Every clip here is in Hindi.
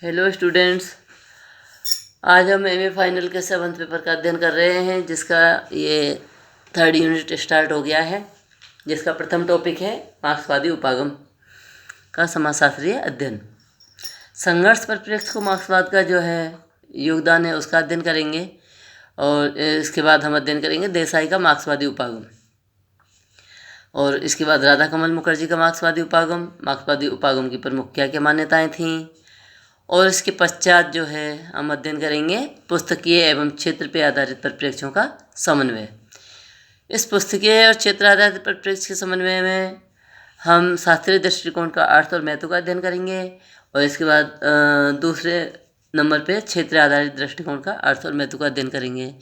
हेलो स्टूडेंट्स, आज हम एमए फाइनल के 7th पेपर का अध्ययन कर रहे हैं, जिसका ये 3rd यूनिट स्टार्ट हो गया है, जिसका प्रथम टॉपिक है मार्क्सवादी उपागम का समाजशास्त्रीय अध्ययन। संघर्ष परिप्रेक्ष्य को मार्क्सवाद का जो है योगदान है उसका अध्ययन करेंगे, और इसके बाद हम अध्ययन करेंगे देसाई का मार्क्सवादी उपागम, और इसके बाद राधा कमल मुखर्जी का मार्क्सवादी उपागम की प्रमुख क्या क्या मान्यताएँ थीं, और इसके पश्चात जो है हम अध्ययन करेंगे पुस्तकीय एवं क्षेत्र पर आधारित परिप्रेक्ष्यों का समन्वय। इस पुस्तकीय और क्षेत्र आधारित परिप्रेक्ष्य के समन्वय में हम शास्त्रीय दृष्टिकोण का अर्थ और महत्व का अध्ययन करेंगे, और इसके बाद दूसरे नंबर पे क्षेत्र आधारित दृष्टिकोण का अर्थ और महत्व का अध्ययन करेंगे,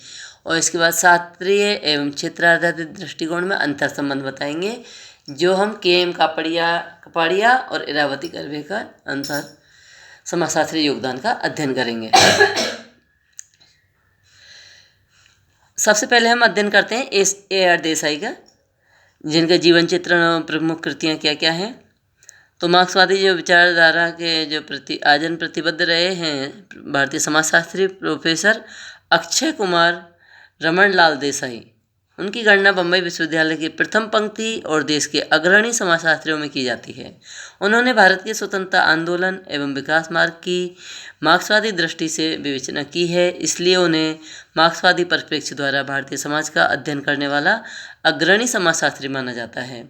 और इसके बाद शास्त्रीय एवं क्षेत्र आधारित दृष्टिकोण में अंतर संबंध बताएंगे, जो हम के.एम. कपाड़िया और इरावती कर्वे का अनुसार समाजशास्त्रीय योगदान का अध्ययन करेंगे। सबसे पहले हम अध्ययन करते हैं A.R. देसाई का, जिनका जीवन चित्रण और प्रमुख कृतियाँ क्या क्या हैं। तो मार्क्सवादी जो विचारधारा के जो आजन प्रतिबद्ध रहे हैं भारतीय समाजशास्त्री प्रोफेसर अक्षय कुमार रमन लाल देसाई, उनकी गणना बम्बई विश्वविद्यालय की प्रथम पंक्ति और देश के अग्रणी समाजशास्त्रियों में की जाती है। उन्होंने भारत के स्वतंत्रता आंदोलन एवं विकास मार्ग की मार्क्सवादी दृष्टि से विवेचना की है, इसलिए उन्हें मार्क्सवादी परिप्रेक्ष्य द्वारा भारतीय समाज का अध्ययन करने वाला अग्रणी समाजशास्त्री माना जाता है।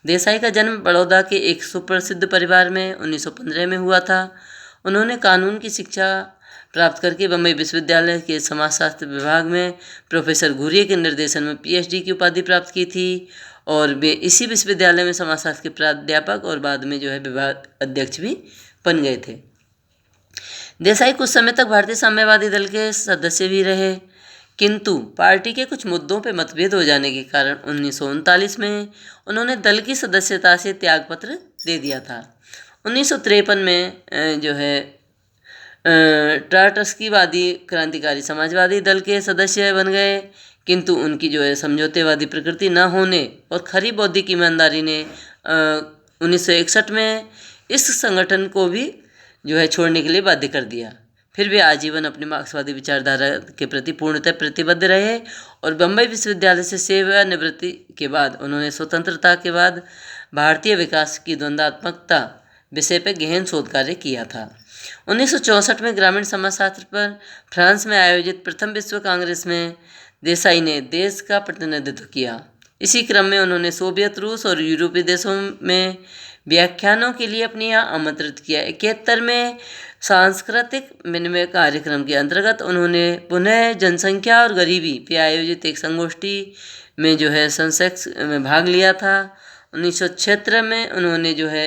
देसाई का जन्म बड़ौदा के एक सुप्रसिद्ध परिवार में 1915 में हुआ था। उन्होंने कानून की शिक्षा प्राप्त करके बम्बई विश्वविद्यालय के समाजशास्त्र विभाग में प्रोफेसर घुरिये के निर्देशन में PhD की उपाधि प्राप्त की थी, और वे इसी विश्वविद्यालय में समाजशास्त्र के प्राध्यापक और बाद में जो है विभाग अध्यक्ष भी बन गए थे। देसाई कुछ समय तक भारतीय साम्यवादी दल के सदस्य भी रहे, किंतु पार्टी के कुछ मुद्दों पर मतभेद हो जाने के कारण 1939 में उन्होंने दल की सदस्यता से त्यागपत्र दे दिया था। 1953 में जो है ट्राटस्कीवादी क्रांतिकारी समाजवादी दल के सदस्य बन गए, किंतु उनकी जो है समझौतेवादी प्रकृति न होने और खरी बौद्धिक ईमानदारी ने 1961 में इस संगठन को भी जो है छोड़ने के लिए बाध्य कर दिया। फिर वे आजीवन अपनी मार्क्सवादी विचारधारा के प्रति पूर्णतः प्रतिबद्ध रहे, और बम्बई विश्वविद्यालय से सेवानिवृत्ति के बाद उन्होंने स्वतंत्रता के बाद भारतीय विकास की द्वंद्वात्मकता विषय पर गहन शोध कार्य किया था। 1964 में ग्रामीण समाजशास्त्र पर फ्रांस में आयोजित प्रथम विश्व कांग्रेस में देसाई ने देश का प्रतिनिधित्व किया। इसी क्रम में उन्होंने सोवियत रूस और यूरोपीय देशों में व्याख्यानों के लिए अपने यहाँ आमंत्रित किया। 71 में सांस्कृतिक विनिमय कार्यक्रम के अंतर्गत उन्होंने पुनः जनसंख्या और गरीबी पर आयोजित एक संगोष्ठी में जो है सेंसेक्स में भाग लिया था। 1976 में उन्होंने जो है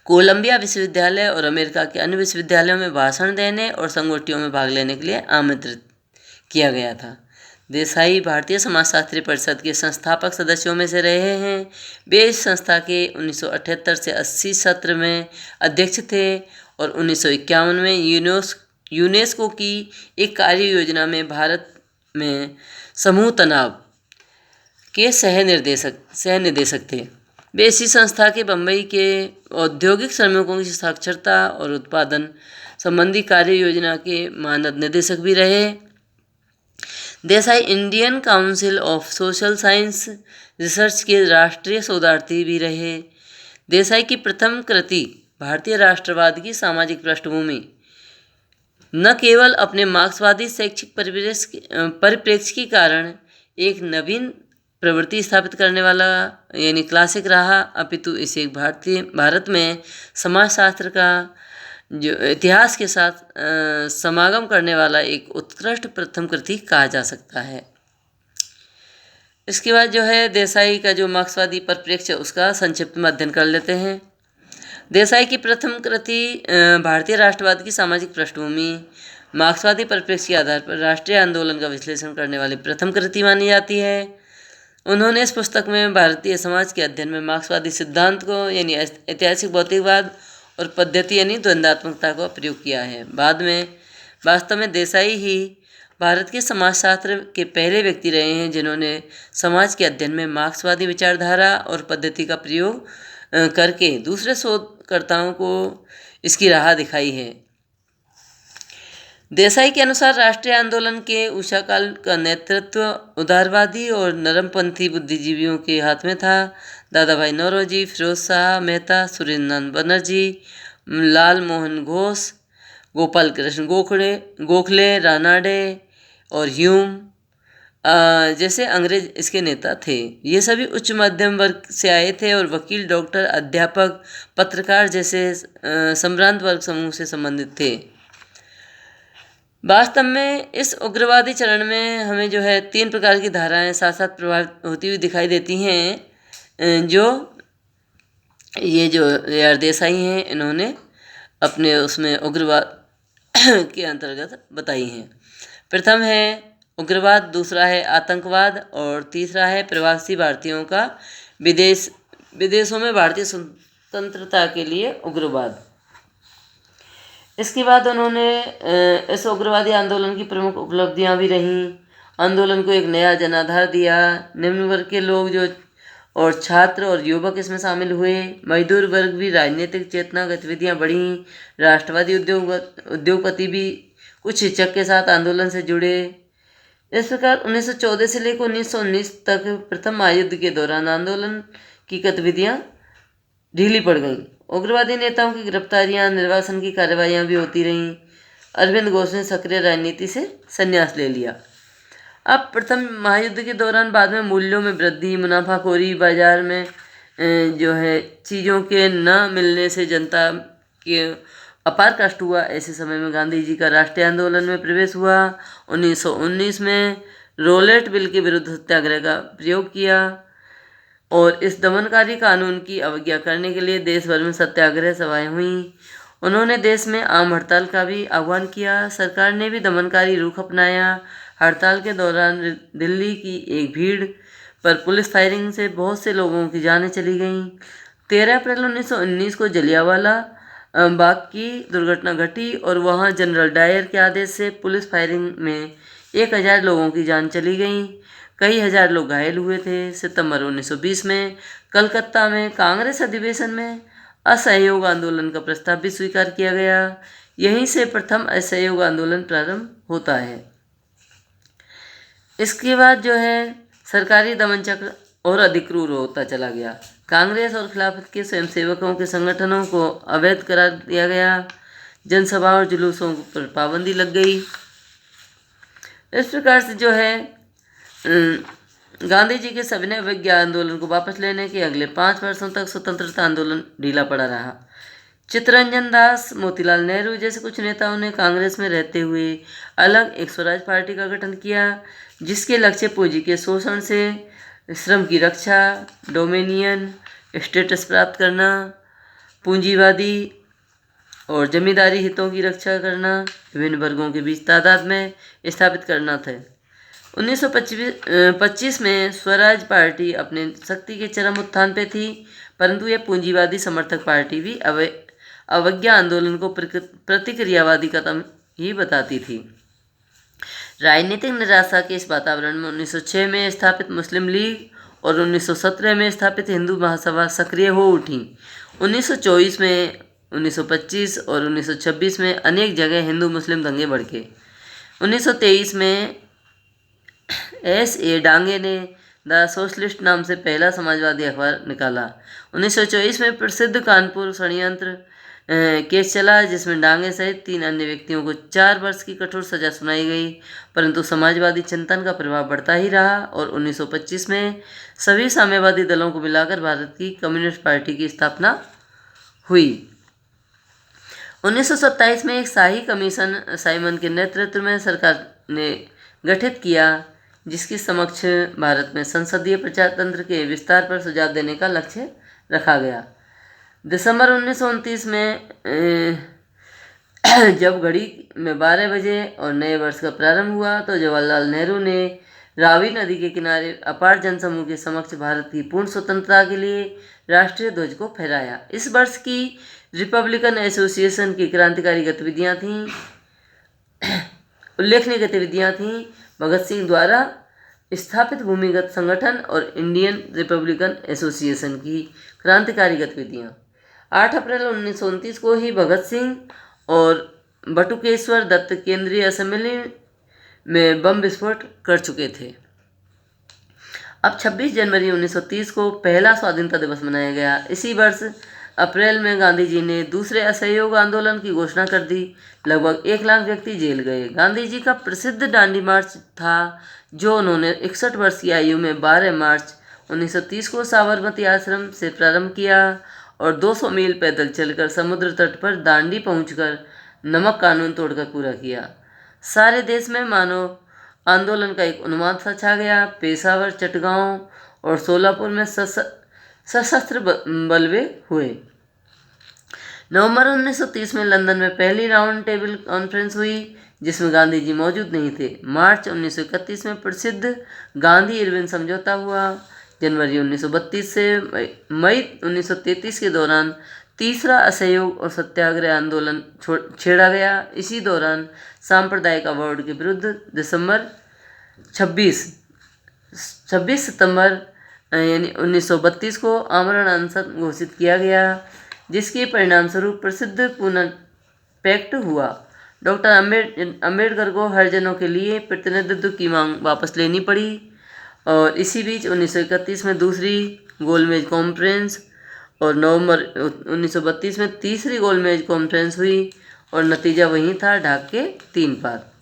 कोलंबिया विश्वविद्यालय और अमेरिका के अन्य विश्वविद्यालयों में भाषण देने और संगोष्ठियों में भाग लेने के लिए आमंत्रित किया गया था। देसाई भारतीय समाजशास्त्री परिषद के संस्थापक सदस्यों में से रहे हैं। वे इस संस्था के 1978 से 80 सत्र में अध्यक्ष थे, और 1951 में यूनेस्को की एक कार्य योजना में भारत में समूह तनाव के सह निदेशक थे। वे इसी संस्था के बम्बई के औद्योगिक श्रमिकों की साक्षरता और उत्पादन संबंधी कार्य योजना के मानद निदेशक भी रहे। Desai Indian council of social science research के राष्ट्रीय शोधार्थी भी रहे। देसाई की प्रथम कृति भारतीय राष्ट्रवाद की सामाजिक पृष्ठभूमि न केवल अपने मार्क्सवादी शैक्षिक परिप्रेक्ष्य के कारण एक नवीन प्रवृत्ति स्थापित करने वाला यानी क्लासिक रहा, अपितु इसे भारत में समाजशास्त्र का जो इतिहास के साथ समागम करने वाला एक उत्कृष्ट प्रथम कृति कहा जा सकता है। इसके बाद जो है देसाई का जो मार्क्सवादी परिप्रेक्ष्य उसका संक्षिप्त में अध्ययन कर लेते हैं। देसाई की प्रथम कृति भारतीय राष्ट्रवाद की सामाजिक पृष्ठभूमि मार्क्सवादी परिप्रेक्ष्य के आधार पर राष्ट्रीय आंदोलन का विश्लेषण करने वाली प्रथम कृति मानी जाती है। उन्होंने इस पुस्तक में भारतीय समाज के अध्ययन में मार्क्सवादी सिद्धांत को यानी ऐतिहासिक भौतिकवाद और पद्धति यानी द्वंद्वात्मकता को प्रयोग किया है। बाद में वास्तव में देसाई ही भारत के समाजशास्त्र के पहले व्यक्ति रहे हैं जिन्होंने समाज के अध्ययन में मार्क्सवादी विचारधारा और पद्धति का प्रयोग करके दूसरे शोधकर्ताओं को इसकी राह दिखाई है। देसाई के अनुसार राष्ट्रीय आंदोलन के उषाकाल का नेतृत्व उदारवादी और नरमपंथी बुद्धिजीवियों के हाथ में था। दादा भाई नौरोजी, फिरोज शाह मेहता, सुरेंद्रनाथ बनर्जी, लाल मोहन घोष, गोपाल कृष्ण गोखले, रानाडे और ह्यूम जैसे अंग्रेज इसके नेता थे। ये सभी उच्च मध्यम वर्ग से आए थे और वकील, डॉक्टर, अध्यापक, पत्रकार जैसे संभ्रांत वर्ग समूह से संबंधित थे। वास्तव में इस उग्रवादी चरण में हमें जो है 3 प्रकार की धाराएं साथ साथ प्रभावित होती हुई दिखाई देती हैं, जो AR देसाई हैं इन्होंने अपने उसमें उग्रवाद के अंतर्गत बताई हैं। प्रथम है उग्रवाद, दूसरा है आतंकवाद और तीसरा है प्रवासी भारतीयों का विदेशों में भारतीय स्वतंत्रता के लिए उग्रवाद। इसके बाद उन्होंने इस उग्रवादी आंदोलन की प्रमुख उपलब्धियां भी रहीं। आंदोलन को एक नया जनाधार दिया। निम्न वर्ग के लोग और छात्र और युवक इसमें शामिल हुए। मजदूर वर्ग भी राजनीतिक चेतना गतिविधियां बढ़ीं। राष्ट्रवादी उद्योगपति भी कुछ हिचक के साथ आंदोलन से जुड़े। इस प्रकार 1914 से लेकर 1919 तक प्रथम महायुद्ध के दौरान आंदोलन की गतिविधियां ढीली पड़ गईं। उग्रवादी नेताओं की गिरफ्तारियां, निर्वासन की कार्रवाइयां भी होती रहीं। अरविंद घोष ने सक्रिय राजनीति से संन्यास ले लिया। अब प्रथम महायुद्ध के दौरान बाद में मूल्यों में वृद्धि, मुनाफाखोरी, बाजार में चीज़ों के न मिलने से जनता के अपार कष्ट हुआ। ऐसे समय में गांधी जी का राष्ट्रीय आंदोलन में प्रवेश हुआ। 1919 में रोलेट बिल के विरुद्ध सत्याग्रह का प्रयोग किया और इस दमनकारी कानून की अवज्ञा करने के लिए देश भर में सत्याग्रह सभाएं हुईं। उन्होंने देश में आम हड़ताल का भी आह्वान किया। सरकार ने भी दमनकारी रुख अपनाया। हड़ताल के दौरान दिल्ली की एक भीड़ पर पुलिस फायरिंग से बहुत से लोगों की जानें चली गईं। 13 अप्रैल 1919 को जलियांवाला बाग की दुर्घटना घटी और वहां जनरल डायर के आदेश से पुलिस फायरिंग में 1000 लोगों की जान चली गई। कई हजार लोग घायल हुए थे। सितंबर 1920 में कलकत्ता में कांग्रेस अधिवेशन में असहयोग आंदोलन का प्रस्ताव भी स्वीकार किया गया। यहीं से प्रथम असहयोग आंदोलन प्रारंभ होता है। इसके बाद सरकारी दमन चक्र और अधिक क्रूर होता चला गया। कांग्रेस और खिलाफत के स्वयंसेवकों के संगठनों को अवैध करार दिया गया। जनसभा और जुलूसों पर पाबंदी लग गई। इस प्रकार से गांधी जी के सविनय अवज्ञा आंदोलन को वापस लेने के अगले 5 वर्षों तक स्वतंत्रता आंदोलन ढीला पड़ा रहा। चित्तरंजन दास, मोतीलाल नेहरू जैसे कुछ नेताओं ने कांग्रेस में रहते हुए अलग एक स्वराज पार्टी का गठन किया, जिसके लक्ष्य पूंजी के शोषण से श्रम की रक्षा, डोमिनियन स्टेटस प्राप्त करना, पूंजीवादी और जमींदारी हितों की रक्षा करना, विभिन्न वर्गों के बीच तादाद में स्थापित करना था। 1925 में स्वराज पार्टी अपने शक्ति के चरम उत्थान पे थी, परंतु यह पूंजीवादी समर्थक पार्टी भी अवज्ञा आंदोलन को प्रतिक्रियावादी कदम ही बताती थी। राजनीतिक निराशा के इस वातावरण में 1906 में स्थापित मुस्लिम लीग और 1917 में स्थापित हिंदू महासभा सक्रिय हो उठी। 1924 में, 1925 और 1926 में अनेक जगह हिंदू मुस्लिम दंगे भड़के। 1923 में S.A. डांगे ने द सोशलिस्ट नाम से पहला समाजवादी अखबार निकाला। 1924 में प्रसिद्ध कानपुर षड्यंत्र केस चला, जिसमें डांगे सहित 3 अन्य व्यक्तियों को 4 वर्ष की कठोर सजा सुनाई गई, परंतु समाजवादी चिंतन का प्रभाव बढ़ता ही रहा और 1925 में सभी साम्यवादी दलों को मिलाकर भारत की कम्युनिस्ट पार्टी की स्थापना हुई। 1927 में एक शाही कमीशन साइमन के नेतृत्व में सरकार ने गठित किया, जिसके समक्ष भारत में संसदीय प्रजातंत्र के विस्तार पर सुझाव देने का लक्ष्य रखा गया। दिसंबर 1929 में जब घड़ी में 12 बजे और नए वर्ष का प्रारंभ हुआ तो जवाहरलाल नेहरू ने रावी नदी के किनारे अपार जनसमूह के समक्ष भारत की पूर्ण स्वतंत्रता के लिए राष्ट्रीय ध्वज को फहराया। इस वर्ष की रिपब्लिकन एसोसिएशन की क्रांतिकारी गतिविधियां थीं, उल्लेखनीय गतिविधियां थीं। भगत सिंह द्वारा स्थापित भूमिगत संगठन और इंडियन रिपब्लिकन एसोसिएशन की क्रांतिकारी गतिविधियाँ। 8 अप्रैल 1929 को ही भगत सिंह और बटुकेश्वर दत्त केंद्रीय असेंबली में बम विस्फोट कर चुके थे। अब 26 जनवरी 1930 को पहला स्वाधीनता दिवस मनाया गया। इसी वर्ष अप्रैल में गांधी जी ने दूसरे असहयोग आंदोलन की घोषणा कर दी। लगभग 1 लाख व्यक्ति जेल गए। गांधी जी का प्रसिद्ध दांडी मार्च था, जो उन्होंने 61 वर्ष की आयु में 12 मार्च 1930 को साबरमती आश्रम से प्रारंभ किया और 200 मील पैदल चलकर समुद्र तट पर दांडी पहुंचकर नमक कानून तोड़कर पूरा किया। सारे देश में मानव आंदोलन का एक उन्माद सा छा गया। पेशावर, चटगांव और सोलापुर में सशस्त्र बलवे हुए। नवंबर 1930 में लंदन में पहली राउंड टेबल कॉन्फ्रेंस हुई, जिसमें गांधी जी मौजूद नहीं थे। मार्च 1931 में प्रसिद्ध गांधी इरविन समझौता हुआ। जनवरी 1932 से मई 1933 के दौरान तीसरा असहयोग और सत्याग्रह आंदोलन छेड़ा गया। इसी दौरान सांप्रदायिक अवॉर्ड के विरुद्ध 26 सितंबर यानी 1932 को आमरण अनशन घोषित किया गया, जिसके परिणाम स्वरूप प्रसिद्ध पूना पैक्ट हुआ। डॉक्टर अम्बेडकर को हरिजनों के लिए प्रतिनिधित्व की मांग वापस लेनी पड़ी और इसी बीच 1931 में दूसरी गोलमेज कॉन्फ्रेंस और नवंबर 1932 में तीसरी गोलमेज कॉन्फ्रेंस हुई और नतीजा वही था, ढाक के 3 पात।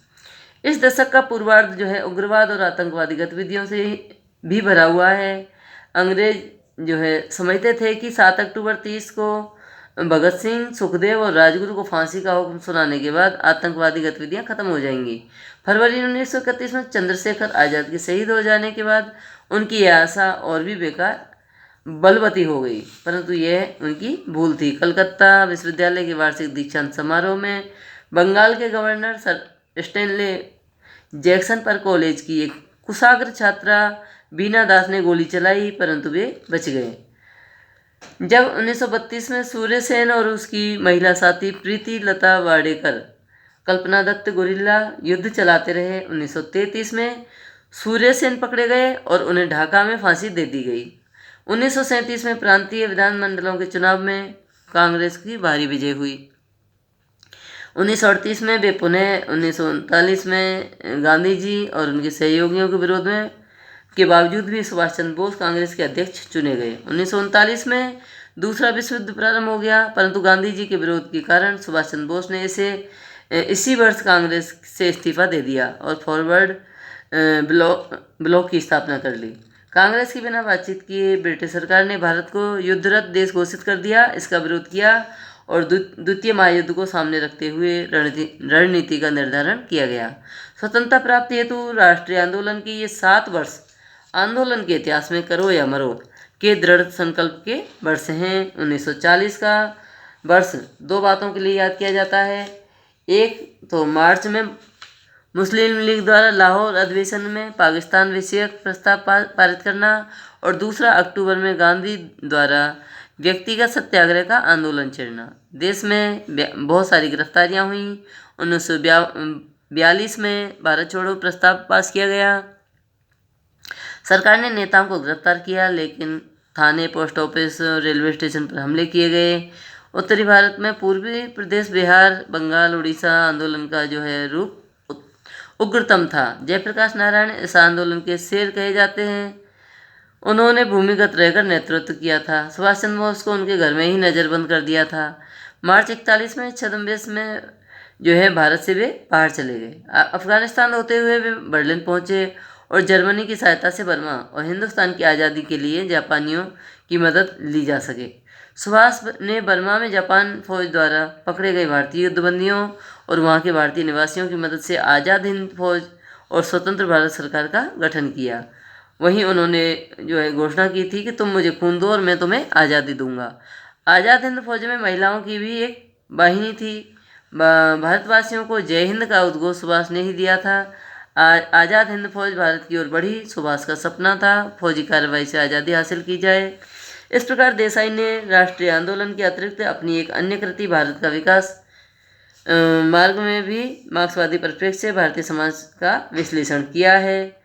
इस दशक का पूर्वार्ध जो है उग्रवाद और आतंकवादी गतिविधियों से भी भरा हुआ है। अंग्रेज जो है समझते थे कि 7 अक्टूबर 30 को भगत सिंह, सुखदेव और राजगुरु को फांसी का हुक्म सुनाने के बाद आतंकवादी गतिविधियां खत्म हो जाएंगी। फरवरी 1931 में चंद्रशेखर आज़ाद के शहीद हो जाने के बाद उनकी यह आशा और भी बेकार बलवती हो गई, परंतु यह उनकी भूल थी। कलकत्ता विश्वविद्यालय के वार्षिक दीक्षांत समारोह में बंगाल के गवर्नर सर स्टेनले जैक्सन पर कॉलेज की एक कुशाग्र छात्रा बीना दास ने गोली चलाई, परंतु वे बच गए। जब 1932 में सूर्य सेन और उसकी महिला साथी प्रीति लता वाडेकर कल्पना दत्त गुरिल्ला युद्ध चलाते रहे। 1933 में सूर्य सेन पकड़े गए और उन्हें ढाका में फांसी दे दी गई। 1937 में प्रांतीय विधानमंडलों के चुनाव में कांग्रेस की भारी विजय हुई। 1938 में वे पुनः 1939 में गांधी जी और उनके सहयोगियों के विरोध में के बावजूद भी सुभाष चंद्र बोस कांग्रेस के अध्यक्ष चुने गए। 1939 में दूसरा विश्व युद्ध प्रारंभ हो गया, परंतु गांधी जी के विरोध के कारण सुभाष चंद्र बोस ने इसी वर्ष कांग्रेस से इस्तीफा दे दिया और फॉरवर्ड ब्लॉक की स्थापना कर ली। कांग्रेस के बिना बातचीत किए ब्रिटिश सरकार ने भारत को युद्धरत देश घोषित कर दिया। इसका विरोध किया और द्वितीय महायुद्ध को सामने रखते हुए रणनीति का निर्धारण किया गया। स्वतंत्रता प्राप्ति हेतु राष्ट्रीय आंदोलन की ये 7 वर्ष आंदोलन के इतिहास में करो या मरो के दृढ़ संकल्प के वर्ष हैं। 1940 का वर्ष 2 बातों के लिए याद किया जाता है। एक तो मार्च में मुस्लिम लीग द्वारा लाहौर अधिवेशन में पाकिस्तान विषयक प्रस्ताव पारित करना और दूसरा अक्टूबर में गांधी द्वारा व्यक्तिगत सत्याग्रह का आंदोलन छेड़ना। देश में बहुत सारी गिरफ्तारियां हुई। 1942 में भारत छोड़ो प्रस्ताव पास किया गया। सरकार ने नेताओं को गिरफ्तार किया, लेकिन थाने, पोस्ट ऑफिस, रेलवे स्टेशन पर हमले किए गए। उत्तरी भारत में पूर्वी प्रदेश, बिहार, बंगाल, उड़ीसा आंदोलन का जो है रूप उग्रतम था। जयप्रकाश नारायण इस आंदोलन के शेर कहे जाते हैं। उन्होंने भूमिगत रहकर नेतृत्व किया था। सुभाष चंद्र बोस को उनके घर में ही नज़रबंद कर दिया था। मार्च 41 में छद्मवेश में जो है भारत से वे बाहर चले गए। अफगानिस्तान होते हुए वे बर्लिन पहुँचे और जर्मनी की सहायता से बर्मा और हिंदुस्तान की आज़ादी के लिए जापानियों की मदद ली जा सके। सुभाष ने बर्मा में जापान फौज द्वारा पकड़े गए भारतीय युद्धबंदियों और वहाँ के भारतीय निवासियों की मदद से आज़ाद हिंद फौज और स्वतंत्र भारत सरकार का गठन किया। वहीं उन्होंने जो है घोषणा की थी कि तुम मुझे खून दो और मैं तुम्हें आज़ादी दूंगा। आज़ाद हिंद फौज में महिलाओं की भी एक वाहिनी थी। भारतवासियों को जय हिंद का उद्घोष सुभाष ने ही दिया था। आज़ाद हिंद फौज भारत की ओर बढ़ी। सुभाष का सपना था फौजी कार्रवाई से आज़ादी हासिल की जाए। इस प्रकार देसाई ने राष्ट्रीय आंदोलन के अतिरिक्त अपनी एक अन्य कृति भारत का विकास मार्ग में भी मार्क्सवादी परिप्रेक्ष्य से भारतीय समाज का विश्लेषण किया है।